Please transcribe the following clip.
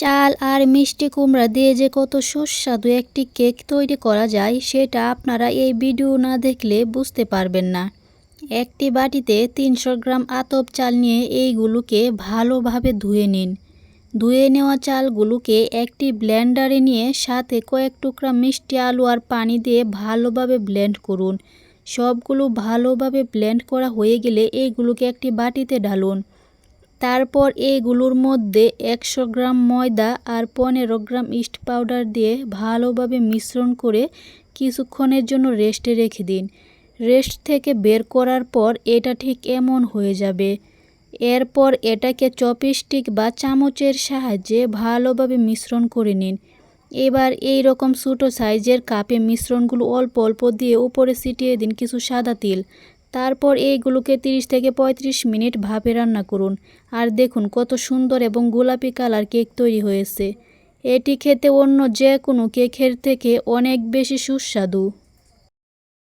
চাল আর মিষ্টি কুমড়া দিয়ে যে কত সুস্বাদু একটি কেক তৈরি করা যায় সেটা আপনারা এই ভিডিও না দেখলে বুঝতে পারবেন না। একটি বাটিতে 300 গ্রাম আতপ চাল নিয়ে এইগুলোকে ভালোভাবে ধুয়ে নিন। ধুয়ে নেওয়া চালগুলোকে একটি ব্লেন্ডারে নিয়ে সাথে কয়েক টুকরা মিষ্টি আলু আর পানি দিয়ে ভালোভাবে ব্লেন্ড করুন। সবগুলো ভালোভাবে ব্লেন্ড করা হয়ে গেলে এইগুলোকে একটি বাটিতে ঢালুন। তারপর এইগুলোর মধ্যে 100 গ্রাম ময়দা আর 15 গ্রাম ইস্ট পাউডার দিয়ে ভালোভাবে মিশ্রণ করে কিছুক্ষণের জন্য রেস্টে রেখে দিন। রেস্ট থেকে বের করার পর এটা ঠিক এমন হয়ে যাবে। এরপর এটাকে চপস্টিক বা চামচের সাহায্যে ভালোভাবে মিশ্রণ করে নিন। এবার এই রকম ছোটো সাইজের কাপে মিশ্রণগুলো অল্প অল্প দিয়ে উপরে ছিটিয়ে দিন কিছু সাদা তিল। তারপর এইগুলোকে 30 থেকে 35 মিনিট ভাপে রান্না করুন। আর দেখুন কত সুন্দর এবং গোলাপি কালার কেক তৈরি হয়েছে। এটি খেতে অন্য যে কোনো কেকের থেকে অনেক বেশি সুস্বাদু।